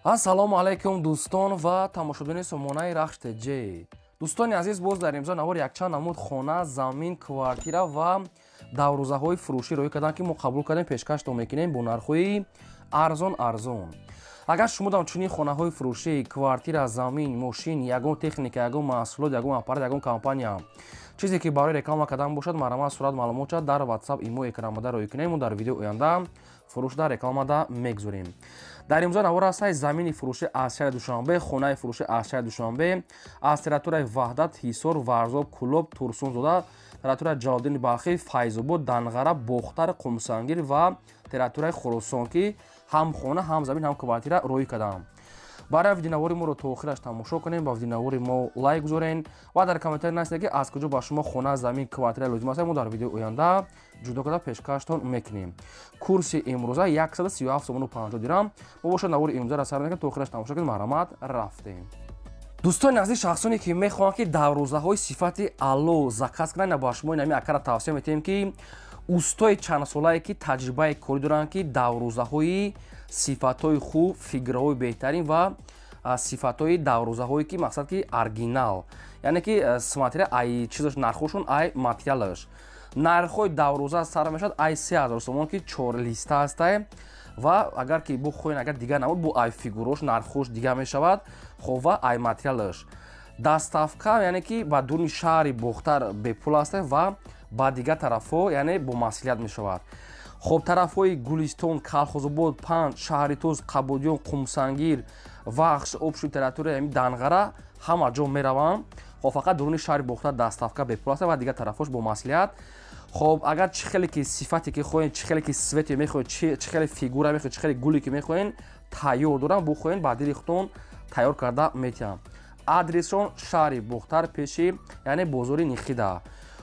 ассалому алайкум дӯстон ва тамошобини сомонаи рахш TJ. дӯстони азиз, боз дар имзо навор якчанд намуд хона, замин, квартира ва даврӯзаҳои фурӯшӣ роҳӣ карданд ки мо қабул кардем пешкаштон мекунем бо нархҳои арзон. агар шумо дар чунин хонаҳои фурӯшӣ, квартира, замин, мошин, ягон техника, ягон маҳсулот, ягон аппарат, ягон компания чизе ки барои реклама кардан бошад, марамат сурат маълумот шуд дар WhatsApp имо экранамада роҳӣ кунем. мо дар видеои оянда фурӯшда рекламада мегузорем. дар имзо навор ҳастаи замини фурӯшӣ аз шаҳри Душанбе, хонаи фурӯшӣ аз шаҳри Душанбе, аз территорияи Ваҳдат, Ҳисор, Варзоб, Кӯлоб, Турсунзода, территорияи Ҷалолиддини Балхӣ, Файзобод, Данғара, Бохтар, Қумсангир ва территорияи Хӯросон ки ҳам хона, ҳам замин, ҳам квартира роҳӣ кардам. барои видеонавори моро то охираш тамошо кунем, ба видеонавори мо лайк гузорен ва дар комментарӣ нависед ки аз куҷо ба шумо хона, замин, квартира лозим аст. мо дар видеои оянда ҷудо карда пешкаштон мекунем. курси имрӯза 137 сомону 50 дирам. мо бошад навори имрӯзаро сар мекунем, то охираш тамошо кунем. маҳрамат, рафтем. дӯстони азиз, шахсоне ки мехоҳанд ки даврӯзаҳои сифати аъло заказ кунанд, ба шумо нами акара тавсия метиҳем ки устои чандсолае ки таҷрибаи корӣ доранд ки даврӯзаҳои сифатҳои хуб, фигурҳои беҳтарин ва сифатҳои даврӯзаҳое ки мақсад ки оригинал, яъне ки смотря ай чизаш нархошон, ай материалаш. нархҳои даврӯза сар мешавад ай 3000 сомон ки 4 листа ҳастай ва агар ки бухоҳен агар дигар намуд бо ай фигурош нархош дигар мешавад. хоб ва ай материалаш даставка, яъне ки ба дуруни шаҳри Бохтар бепул ҳастай ва ба дигар тарафҳо яъне бо маслиҳат мешавад. хоб тарафҳои Гулистон, Калхозобод, Панҷ, Шаҳритӯз, Қабудиён, Қумсангир, Вахш, обшӯи территорияи Данғара ҳама ҷо мераванд. хоб фақат дуруни шаҳри Бохтар даставка бепул ҳастай ва дигар тарафҳош бо маслиҳат. хоб агар чӣ хеле ки сифате ки хоҳем, чӣ хеле ки свете мехоҳед, чӣ хеле фигура мехоҳед, чӣ хеле гуле ки мехоҳед тайёр дорам, бухоҳед ба дили худтон тайёр карда метиҳам. адресшон шаҳри Бохтар пеши яъне бозори Нихида.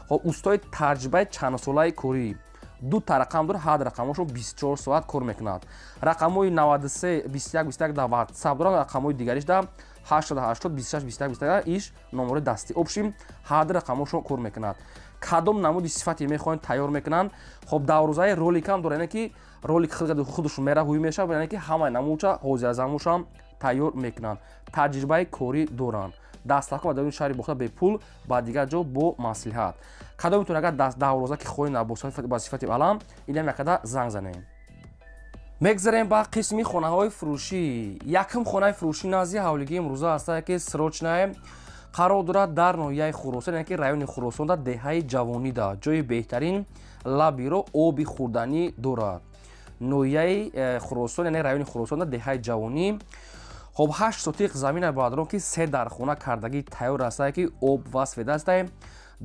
хоб устои таҷрибаи чандсолаи корӣ. дута рақам дорад, ҳад рақамошон 24 соат кор мекунад. рақамҳои 93 21 21 дар WhatsApp дорад, рақамҳои дигариш дар 8080 26 21 21 иш номери дастӣ обшим, ҳад рақамошон кор мекунад. кадом намуди сифати мехоҳанд тайёр мекунанд. хоб даврӯзаи роликам дорад, яъне ки ролик худашон мераҳӯӣ мешавад, яъне ки ҳамаи намудша ҳозиразамушам тайёр мекунанд. таҷрибаи корӣ доранд. даставка ба даруни шаҳри Бохтар бепул, ба дигар ҷо бо маслиҳат. кадомитон агар даврӯза ки хоҳед ба сифати балам, инам якада занг занем. мегзарем ба қисми хонаҳои фурӯшӣ. якум хонаи фурӯшӣ назди ҳавлигии имрӯза ҳастад ки срочное қарор дорад дар ноҳияи Хӯросон, яъне ки райони Хӯросонда, деҳаи Ҷавонида. ҷои беҳтарин лабиро оби хӯрданӣ дорад. ноҳияи Хӯросон, яъне райони Хӯросонда, деҳаи Ҷавонӣ. хоб 8 сотиқ замина баъдро ки 3 дар хона кардагӣ тайёр ҳастад ки об ва сфеда ҳастад.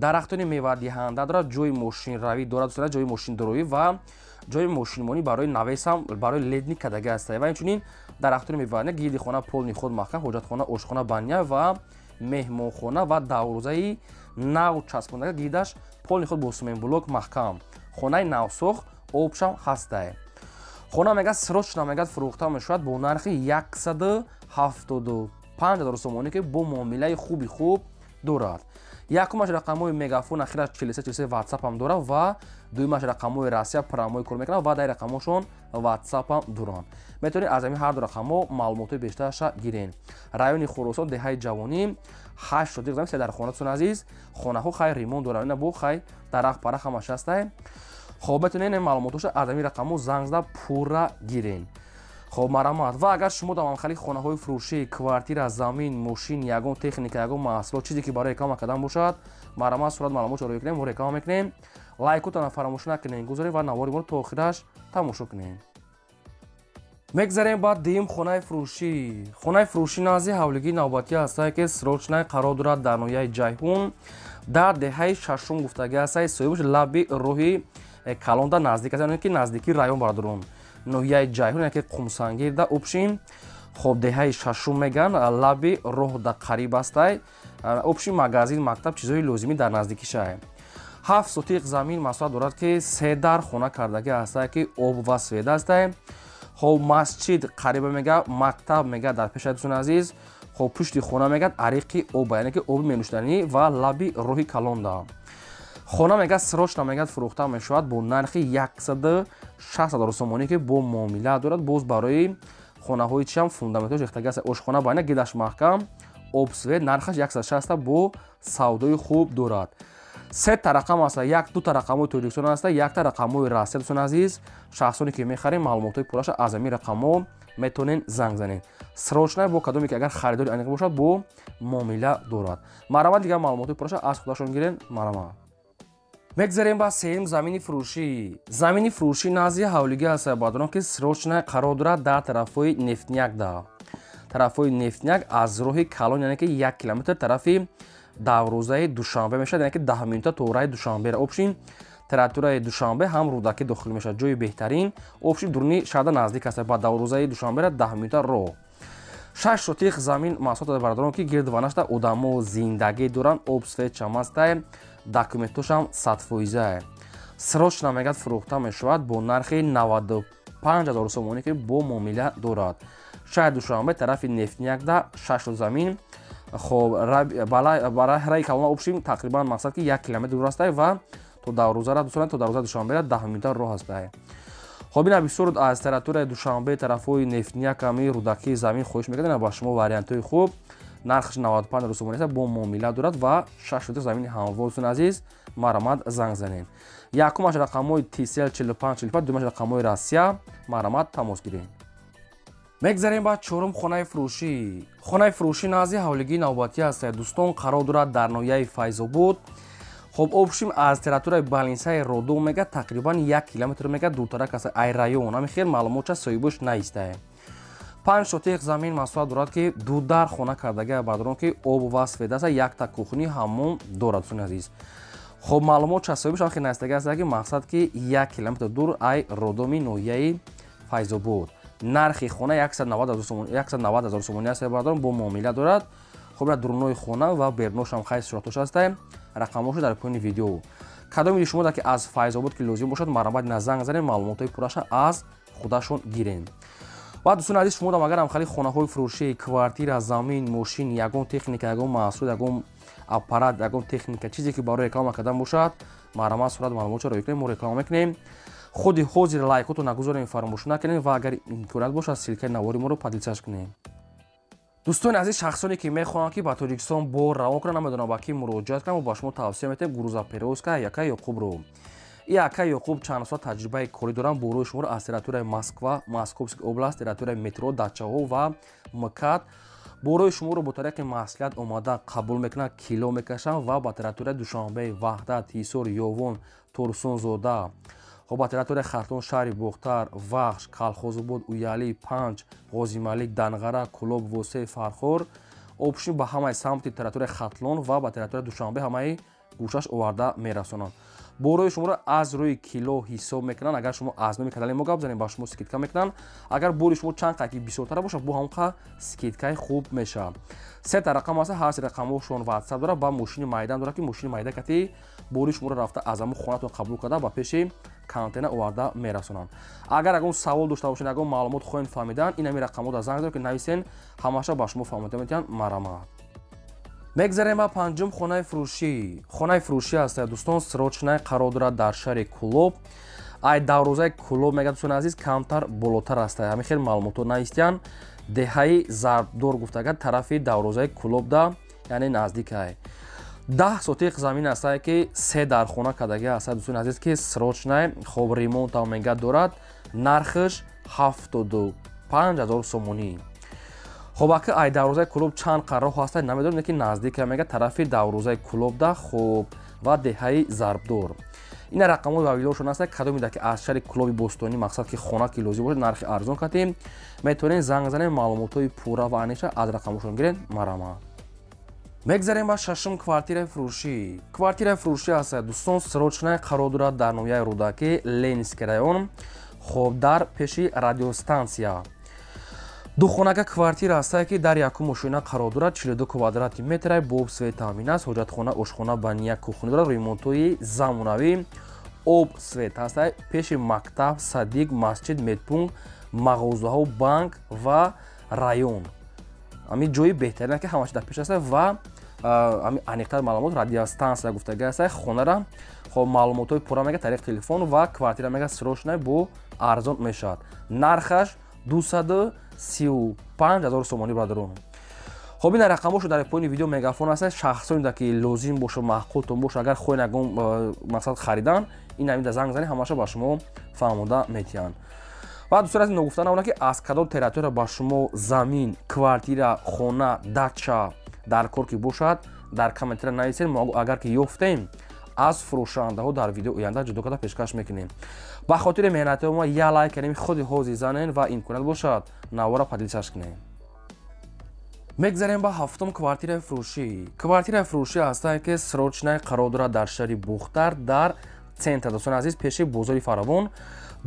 дарахтони мевадиҳанда дорад, ҷои мошинравӣ дорад, ҷои мошиндороӣ ва ҷои мошинмонӣ барои навесам, барои ледни кардагӣ ҳастад. ва инчунин дарахтони мевадиҳанда гирди хона полни худ маҳкам, ҳоҷатхона, ошхона, баня ва меҳмонхона ва даврӯзаи нав часпондага гирдаш полни худ бо сименблок маҳкам. хонаи навсох обшам ҳастай. хона мегӯяд срочно мегӯяд фурӯхта мешавад бо нархи 175 000 сомонӣ ки бо муомилаи хуби хуб дорад. якумаш рақамҳои мегафон ахира 43 WhatsApp-ам дорад ва дуюмаш рақамҳои Россия промои кор мекунад ва дар рақамҳошон WhatsApp-ам доранд. метавонед аз ҳамин ҳарду рақамҳо маълумоти бештараша гирен. райони Хӯросон, деҳаи Ҷавонӣ, 8 сотиқ замин, 3 дар хонатон азиз. хонаҳо хай ремонт доранд, ина бо хай дарахт парах ҳамаш ҳастай. хоб метавонед ин маълумотоша аз ҳамин рақамҳо занг зада пурра гирен. хоб марамат. ва агар шумо дар манхали хонаҳои фурӯшӣ, квартира, замин, мошин, ягон техника, ягон маҳсулот чизе ки барои реклама кардан бошад, марамат сурат маълумотро роҳӣ кунем, мо реклама мекунем. лайкотона фаромӯш накунед, гузоред ва навори моро то охираш тамошо кунед. мегзарем ба дуюм хонаи фурӯшӣ. хонаи фурӯшӣ назди ҳавлигии навбатӣ ҳастад ки срочное қарор дорад дар ноҳияи Ҷайҳун, дар деҳаи шашум гуфтагӣ ҳастад. соҳибаш лаби роҳи калонда наздик аст, яъне ки наздикии район бардорон. ноҳияи Ҷайҳун, яъне ки Қумсангир да обшим. хоб деҳаи шашум меган, лаби роҳ да қариб ҳастай. обшим магазин, мактаб, чизҳои лозимӣ дар наздикиша. 7 сотиқ замин масоҳат дорад ки 3 дар хона кардагӣ ҳастад ки об ва сфеда ҳастай. хоб масҷид қариба мегӯяд, мактаб мегӯяд дар пешаи дӯстон азиз. хоб пушти хона мегӯяд ариқи оба, яъне ки оби менӯшиданӣ ва лаби роҳи калонда. хона мегӯяд срочно мегӯяд фурӯхта мешавад бо нархи 160 000 сомонӣ ки бо муомила дорад. боз барои хонаҳои чиам фундаментҳои рехтаги аст. ошхона байна гидаш маҳкам, обсвет, нархаш 160 бо савдои хуб дорад. Сета рақам аст, ду-та рақамҳои тоҷикистон аст, якта рақамҳои Россия. дӯстон азиз, шахсоне ки мехарем маълумотҳои пурраша аз ҳамин рақамҳо метавонен занг занед. Срочна бо кадоме ки агар харидори аниқ бошад бо муомила дорад. Марҳамат, дигар маълумотҳои пурраша аз худашон гирен. Марҳамат. мегзарем ба сеюм замини фурӯшӣ. Замини фурӯшӣ назди ҳавлигӣ аст, бадон ки срочна қарор дорад дар тарафҳои Нефтняк. тарафҳои Нефтняк аз роҳи Калон, яъне ки 1 километр тарафи даврӯзаи Душанбе мешавад, яъне ки 10 минута то раҳи Душанбера. обшин территорияи Душанбе ҳам рӯдаки дохил мешавад, ҷои беҳтарин. обшин дуруни шаҳрда наздик аст, ба даврӯзаи Душанбера 10 минута роҳ. 6 сотиқ замин маҳсулот дорад, бародарон ки гирдванашта одамо зиндагӣ доранд. обсвет чамаста, документошам 100%. срочна мегад фурӯхта мешавад бо нархи 95 000 сомонӣ ки бо муомила дорад. шаҳри Душанбе тарафи Нефтняк 6 замин. хоб барои раи Калона обшим тақрибан мақсад ки 1 километр дур аст ва то даврӯзара дӯстон то даврӯзаи Душанбе 10 минута роҳ аст. хоб ина бисёр аз территорияи Душанбе тарафҳои Нефтняк ами рӯдаки замин хоҳиш мекардем, ина ба шумо вариантҳои хуб. нархаш 95 000 сомонӣ аст, бо муомила дорад ва 6 сотиқ замини ҳамвор. дӯстон азиз, марҳамат, занг занед. якумаш рақамҳои TCL 4545, думаш рақамҳои Россия. марҳамат, тамос гиред. мегзарем ба чорум хонаи фурӯшӣ. хонаи фурӯшӣ назди ҳавлигии навбатӣ аст, дӯстон, қарор дорад дар ноҳияи Файзобод. хоб обшим аз территорияи балинсаи Родо мега тақрибан 1 километр мега дуртарак аст. ай район ами хел маълумотша соҳибош наистае. 5 сотиқ замин маҳсулот дорад ки ду дар хона кардаги бадорон ки об ва сфед аст, якта кухни ҳаммом дорад. дӯстон азиз, хоб маълумотша соҳибош ам хел наистаги аст ки мақсад ки 1 километр дур ай Родоми ноҳияи Файзобод. нархи хона 190 000 сомонӣ аст, бадорон бо муомила дорад. хоб ина дурунои хона ва берношам хай суратош аст. рақамошо дар поини видео. кадоми шумо дар ки аз Файзобод ки лозим бошад, марҳамат, ина занг занед, маълумотҳои пурраша аз худашон гирен. ва дӯстон азиз, шумо дам агар ҳамхали хонаҳои фурӯшӣ, квартира, замин, мошин, ягон техника, ягон маҳсулот, ягон аппарат, ягон техника, чизе ки барои реклама кардан бошад, марҳамат, сурат маълумотшо роё кунем, мо реклама мекунем. худи ҳозир лайкотро нагузорем, фаромӯш накунем ва агар имконият бошад силкаи навори моро подписач кунем. дӯстони азиз, шахсоне ки мехоҳанд ки ба Тоҷикистон бор равон кунанд, намедонам ба ки муроҷиат кунам, ба шумо тавсия метавонем грузоперевозка Якай Ёқубро. Якай Ёқуб чанд соат таҷрибаи корӣ доранд, борои шуморо аз территорияи Москва, Московский област, территорияи метро, дачаҳо ва МКАД борои шуморо бо тариқи маслиҳат омада қабул мекунанд, кило мекашанд ва ба территорияи Душанбе, Ваҳдат, Ҳисор, Ёвон, Турсунзода, ба территорияи Хартон, шаҳри Бохтар, Вахш, Калхозобод, Уялӣ, Панҷ, Ғозималик, Данғара, Кулоб, Восеи, Фархор, обшин ба ҳамаи самти территорияи Хатлон ва ба территорияи Душанбе ҳамаи гӯшаш оварда мерасонанд. борои шуморо аз рӯи кило ҳисоб мекунанд. агар шумо аз номи канали мо гап занед, ба шумо скидка мекунанд. агар бори шумо чанд қайки бисёртара бошад, бо ҳамқа скидкаи хуб мешавад. сета рақам аст, ҳар се рақамошон ватсап дорад, ба мошини майдан дорад ки мошини майда кати бори шуморо рафта аз ҳамон хонатон қабул карда ба пеши контейнер оварда мерасонанд. агар ягон савол дошта бошед, ягон маълумот хоҳед фаҳмидан, ин ҳамин рақамҳода занг доред ки нависен, ҳамаша ба шумо фаҳмода метавонанд. марҳамат. мегзарем ба панҷум хонаи фурӯшӣ. хонаи фурӯшӣ аст, дӯстон, срочна қарор дорад дар шаҳри Кулоб. ай даврӯзаи Кулоб мега, дӯстон азиз, камтар болотар аст. ҳамин хел маълумотҳо наистиянд. деҳаи зарбдор гуфтага тарафи даврӯзаи Кулобда, яъне наздик ай 10 сотиқ замин аст ки 3 дар хона кардаги аст, дӯстон азиз, ки срочна хоб ремонта мега дорад. нархаш 75 000 сомонӣ. хоб ака ай даврӯзаи Кулоб чанд қарроҳ ҳаст, намедонам, ки наздик мега тарафи даврӯзаи Кулобда хоб ва деҳаи зарбдор. ина рақамҳои вавилошон аст, кадомида ки аз шаҳри Кулоби Бостонӣ мақсад ки хона ки лозим бошад, нархи арзон катем, метавонем занг занем, маълумотҳои пурра ва аниша аз рақамошон гирен. марҳамат. мегзарем ба шашум квартираи фурӯшӣ. квартираи фурӯшӣ аст, дӯстон, срочна қарор дорад дар ноҳияи Рӯдаки, Ленинский район, хоб дар пеши радиостансия. духонага квартира аст ки дар якум мошина қарор дорад, 42 квадрати метр, боб свет таъмин аст, ҳоҷатхона, ошхона, баня, кухня дорад, ремонтҳои замонавӣ, об свет аст, пеши мактаб, садик, масҷид, медпункт, мағозаҳо, банк ва район. ами ҷои беҳтарин ки ҳамааш дар пеш аст ва ами аниқтар маълумот радиостансия гуфтага аст. хонара хоб маълумотҳои пурра мега тариқи телефон ва квартира мега срочна бо арзон мешавад. нархаш 35000 сомонӣ бадарон. خب این رقماشو در پایین ویدیو مگافون هست. شخصانی که لازم باشه معقولتون باشه اگر خواین اگه مثلا خریدن این همین زنگ زنی همش با شما فهموده میتین. و دوستان از این نگفتن اونا که از کدام تریتوری با شما زمین، کوارتیرا، خانه، داچا در کار که باشد در کامنتر نویسید. ما اگر که یافتیم از فروشنده ها در ویدیو آینده جدا کرده پیشکش میکنیم. به خاطر مهنت ما یا لایک کنیم خود حوزه زنین و امکانات باشد نوارا پدیدساز کنیم. میگذاریم با هفتم کوارتیر فروشی. کوارتیر فروشی هست که سروچنای قرار دارد در شهر بختر در центр. دوستان عزیز پیش بازار فراوان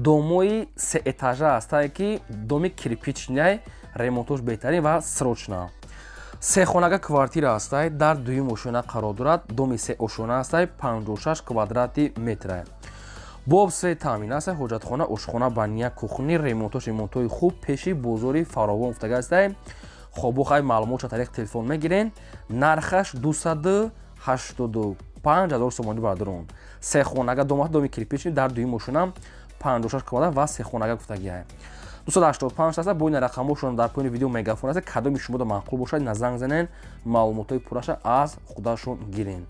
دوموی 3 اتاژه است که دومی کریپیچنای ремонтош беҳтарин ва срочна. се хонага квартира астай дар дуюм ошона қарор дорад. доми се ошона астай 56 квадрати метра. боб се таъмин аст. ҳоҷатхона, ошхона, бания, кухни, ремонтои хуб пеши бозори фаровон уфтага астай. хобу хай маълумотро тариқи телефон мегирен. нархаш 285000 сомонӣ бардорон. се хонага доми кирпични дар дуюм ошона 56 квадрат ва се хонага гуфтагиа 285 аст. бо ин рақамошон дар поини видео мегафон аст. кадоми шумода маъқул бошад на занг занен маълумотои пурраша аз худашон гирен.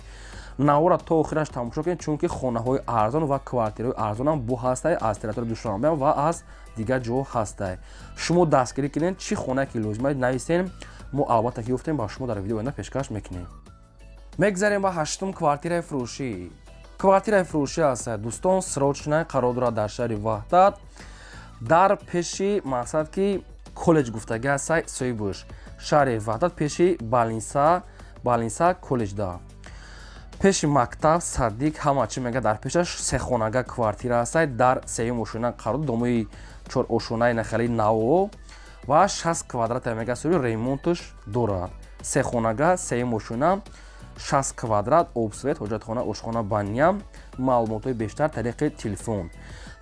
навора то охираш тамошо кунед чунки хонаҳои арзон ва квартираҳои арзонам бо ҳастай аз территорияи Душанбе ва аз дигар ҷо ҳастай. шумо дастгирӣ кунед чӣ хонае ки лозимаед нависен. мо албатта ки ёфтем ба шумо дар видео оянда пешкаш мекунем. мегзарем ба ҳаштум квартираи фурӯшӣ. квартираи фурӯшӣ аст. дӯстон срочная қарор дорад дар шаҳри Ваҳдат дар пеши мақсад ки коллеҷ гуфтагӣ аст соҳибуш шаҳри Ваҳдат пеши балинса коллеҷда пеши мактаб саддиқ ҳама чӣ мега дар пешаш се хонага квартира аст. дар сеюм ошона қарор домои 4 ошонаи нахали наво ва 60 квадрата мега соҳиби ремонташ дорад. се хонага сеюм ошона 60 квадрат обсвет ҳоҷатхона ошхона бания маълумотои бештар тариқи телефон.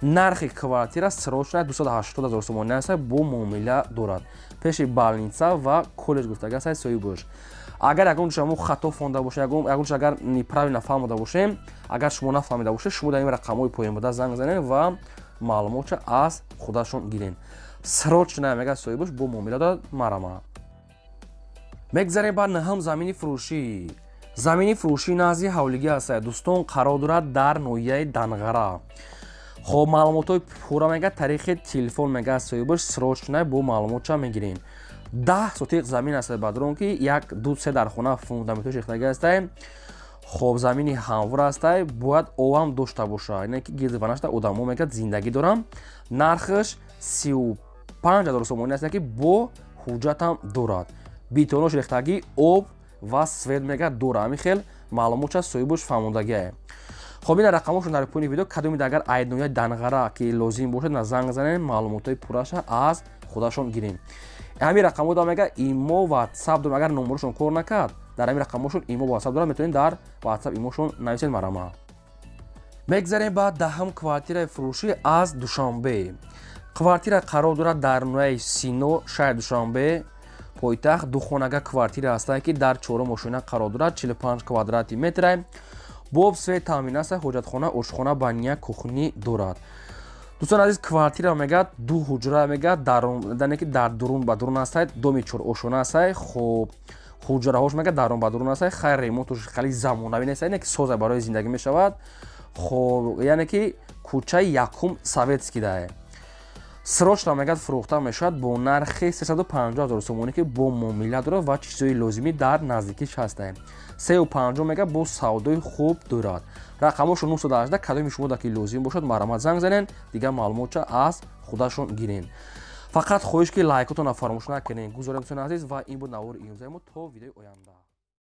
нархи квартира срочна 280000 сомонӣ аст. бо муомила дорад. пеши балница ва коллеҷ гуфтага аст соҳибуш. агар ягон шумо хато фонда боше ягон агар неправильно фаҳмида бошем агар шумо нафаҳмида бошед шумо дар ин рақамҳои поин буда занг занед ва маълумотро аз худашон гирен. срочна мега соҳибуш бо муомила дорад марама. мегзарем ба наҳам замини фурӯшӣ. замини фурӯшӣ назди ҳавлигӣ аст. дӯстон қарор дорад дар ноҳияи Данғара. хоб маълумотои пурра мега тариқи телефон мега соҳибуш срочна бо маълумотша мегирем. 10 сотиқ замин аст бадрон ки 1-2 дар хона фундаменто шехтагӣ аст. хоб замини ҳамвор аст. бояд овам дошта боша. яъне ки гирдиванашта одамо мега зиндагӣ дорам. нархаш 35000 сомонӣ аст ки бо ҳуҷҷатам дорад. битонош рехтагӣ об ва свет мега дора. ҳамин хел маълумотша соҳибуш фаҳмондагиае. хоб ин рақамошон дар поини видео кадомид агар айдноҳияи Данғара ки лозим бошад на занг занен маълумотои пурраша аз худашон гирем. ҳамин рақамҳо дорам мега имо ватсап дорам. агар номерошон кор накард дар ҳамин рақамошон имо ватсап дорам метавонед дар ватсап имошон нависед марама. мегзарем ба даҳам квартираи фурӯшӣ аз Душанбе. квартира қарор дорад дар ноҳияи Сино шаҳри Душанбе пойтахт. духонага квартира аст ки дар 4 ошона қарор дорад 45 квадрати метра. боб свет таъмин аст. ҳоҷатхона, ошхона, бания, кухни дорад. дӯстон азиз квартира мегӯяд 2 ҳуҷра мегӯяд дар дурун ба дурун аст. доми 4 ошона аст. хоб ҳуҷраҳош мегӯяд дарун ба дурун аст. хайр ремонтош хеле замонавӣ нест. яъне ки соза барои зиндагӣ мешавад. хоб яъне ки кӯчаи якум советский дае. срочна мегӯяд фурӯхта мешавад бо нархи 350000 сомонӣ ки бо муомила дорад ва чизои лозимӣ дар наздикиш ҳаст. 350 мега бо савдои хуб дорад. рақамошо 918 кадоми шумо ки лозим бошад марҳамат занг занен дигар маълумотша аз худашон гирен. фақат хоҳиш ки лайкотонро фаромӯш накунед. гузорем дӯстон азиз ва ин буд навори имрӯзаи мо то видеои оянда.